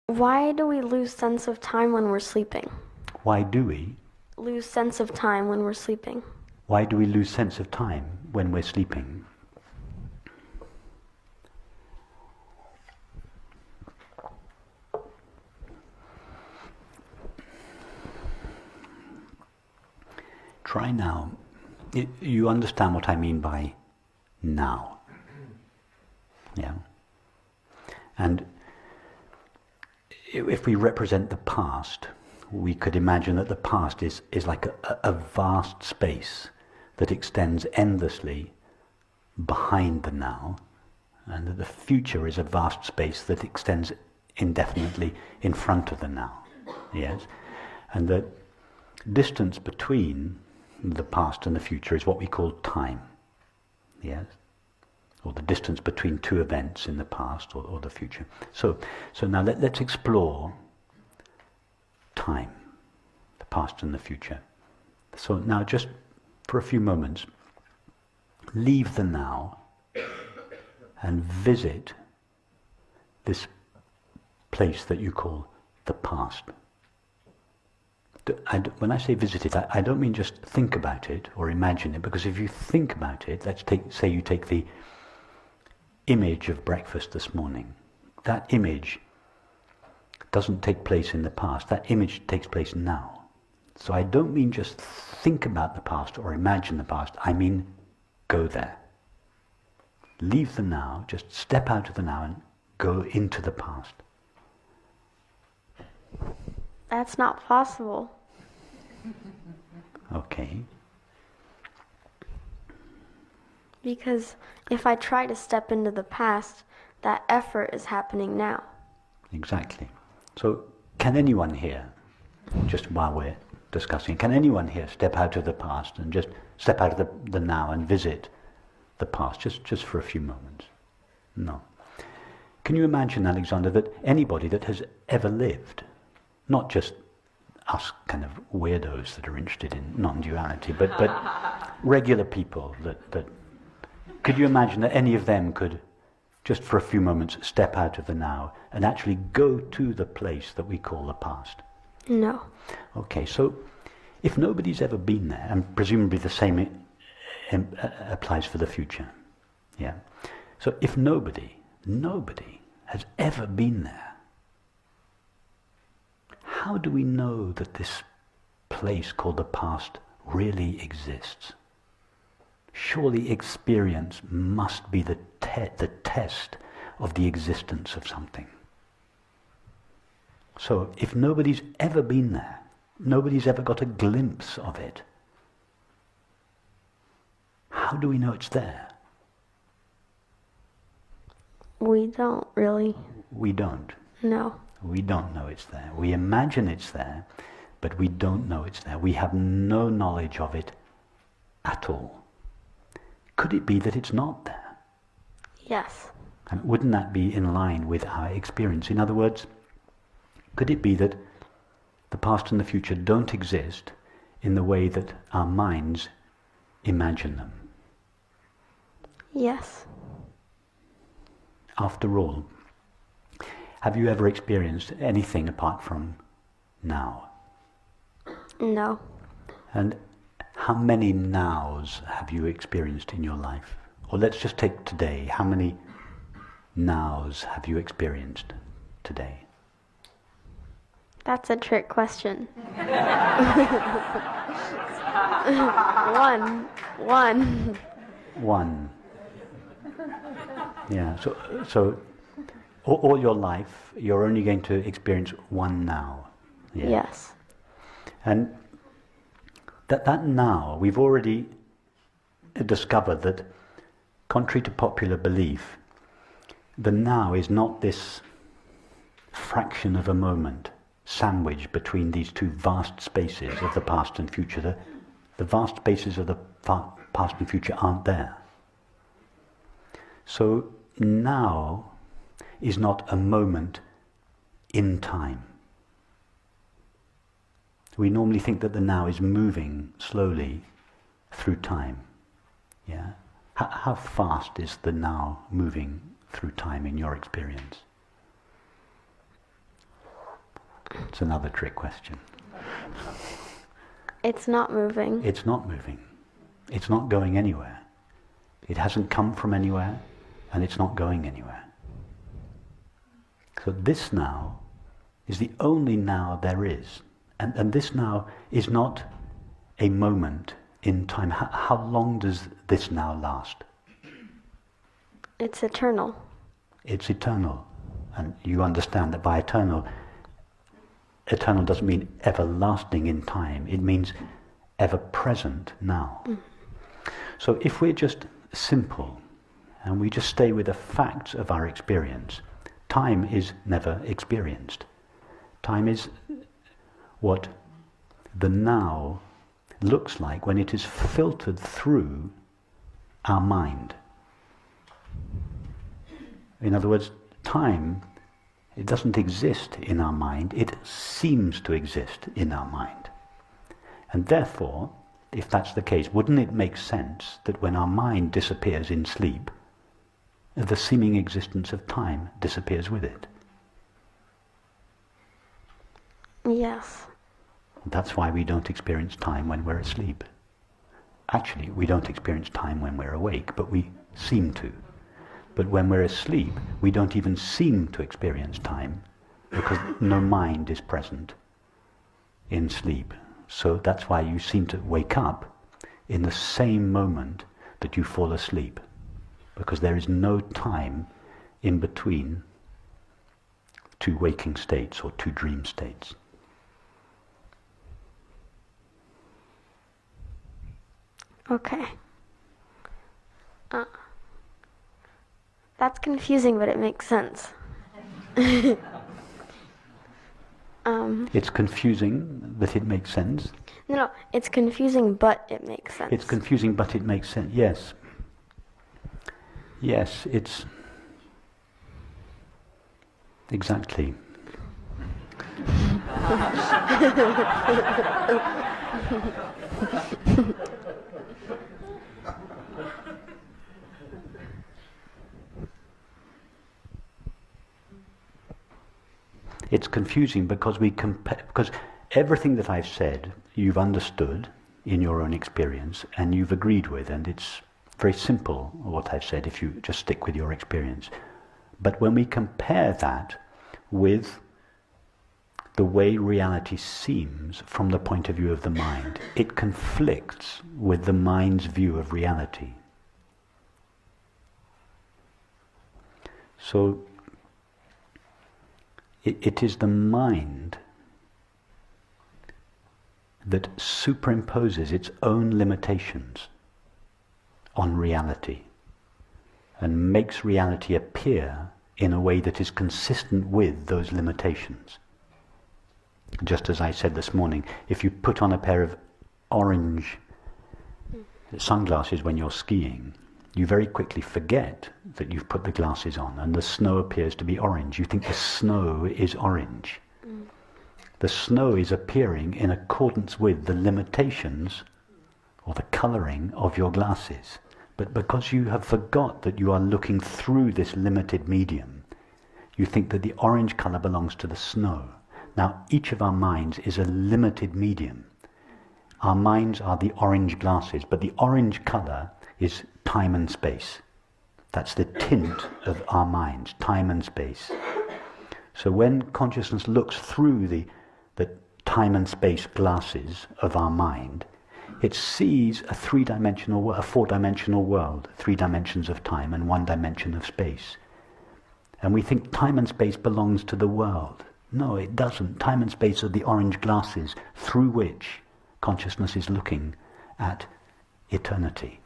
Why do we lose sense of time when we're sleeping? Why do we? Lose sense of time when we're sleeping. Why do we lose sense of time when we're sleeping? Try now. You understand what I mean by now. Yeah? And if we represent the past, we could imagine that the past is like a vast space that extends endlessly behind the now, and that the future is a vast space that extends indefinitely in front of the now. Yes? And the distance between the past and the future is what we call time. Yes? Or the distance between two events in the past or the future. So now let's explore time, the past and the future. So now just for a few moments, leave the now and visit this place that you call the past. When I say visit it, I don't mean just think about it or imagine it, because if you think about it, say you take the image of breakfast this morning. That image doesn't take place in the past. That image takes place now. So I don't mean just think about the past or imagine the past. I mean go there. Leave the now, just step out of the now and go into the past. That's not possible. Okay. Because if I try to step into the past, that effort is happening now. Exactly. So can anyone here, just while we're discussing, can anyone here step out of the past and just step out of the now and visit the past, just for a few moments? No. Can you imagine, Alexander, that anybody that has ever lived, not just us kind of weirdos that are interested in non-duality, but regular people that could you imagine that any of them could, just for a few moments, step out of the now and actually go to the place that we call the past? No. Okay, so if nobody's ever been there, and presumably the same applies for the future, yeah? So if nobody has ever been there, how do we know that this place called the past really exists? Surely experience must be the test of the existence of something. So if nobody's ever been there, nobody's ever got a glimpse of it, how do we know it's there? We don't really. We don't. No. We don't know it's there. We imagine it's there, but we don't know it's there. We have no knowledge of it at all. Could it be that it's not there? Yes. And wouldn't that be in line with our experience? In other words, could it be that the past and the future don't exist in the way that our minds imagine them? Yes. After all, have you ever experienced anything apart from now? No. And how many nows have you experienced in your life? Or let's just take today. How many nows have you experienced today? That's a trick question. One. Yeah, so all your life, you're only going to experience one now. Yeah? Yes. And that now, we've already discovered that, contrary to popular belief, the now is not this fraction of a moment sandwiched between these two vast spaces of the past and future. The vast spaces of the past and future aren't there. So now is not a moment in time. We normally think that the now is moving slowly through time. Yeah? How fast is the now moving through time in your experience? It's another trick question. It's not moving. It's not moving. It's not going anywhere. It hasn't come from anywhere, and it's not going anywhere. So this now is the only now there is. And this now is not a moment in time. How long does this now last? It's eternal. It's eternal. And you understand that by eternal doesn't mean everlasting in time. It means ever present now. So if we're just simple and we just stay with the facts of our experience, time is never experienced. Time is what the now looks like when it is filtered through our mind. In other words, time, it doesn't exist in our mind, it seems to exist in our mind. And therefore, if that's the case, wouldn't it make sense that when our mind disappears in sleep, the seeming existence of time disappears with it? Yes. That's why we don't experience time when we're asleep. Actually, we don't experience time when we're awake, but we seem to. But when we're asleep, we don't even seem to experience time because no mind is present in sleep. So that's why you seem to wake up in the same moment that you fall asleep, because there is no time in between two waking states or two dream states. Okay. That's confusing, but it makes sense. It's confusing that it makes sense. No, it's confusing, but it makes sense. It's confusing, but it makes sense. Yes. Yes, it's exactly. It's confusing because because everything that I've said you've understood in your own experience and you've agreed with, and it's very simple what I've said if you just stick with your experience. But when we compare that with the way reality seems from the point of view of the mind, it conflicts with the mind's view of reality. So it is the mind that superimposes its own limitations on reality and makes reality appear in a way that is consistent with those limitations. Just as I said this morning, if you put on a pair of orange sunglasses when you're skiing, you very quickly forget that you've put the glasses on and the snow appears to be orange. You think the snow is orange. The snow is appearing in accordance with the limitations or the colouring of your glasses. But because you have forgot that you are looking through this limited medium, you think that the orange colour belongs to the snow. Now, each of our minds is a limited medium. Our minds are the orange glasses, but the orange colour is time and space. That's the tint of our minds, time and space. So when consciousness looks through the time and space glasses of our mind, it sees a four-dimensional world, 3 dimensions of time and 1 dimension of space. And we think time and space belongs to the world. No, it doesn't. Time and space are the orange glasses through which consciousness is looking at eternity.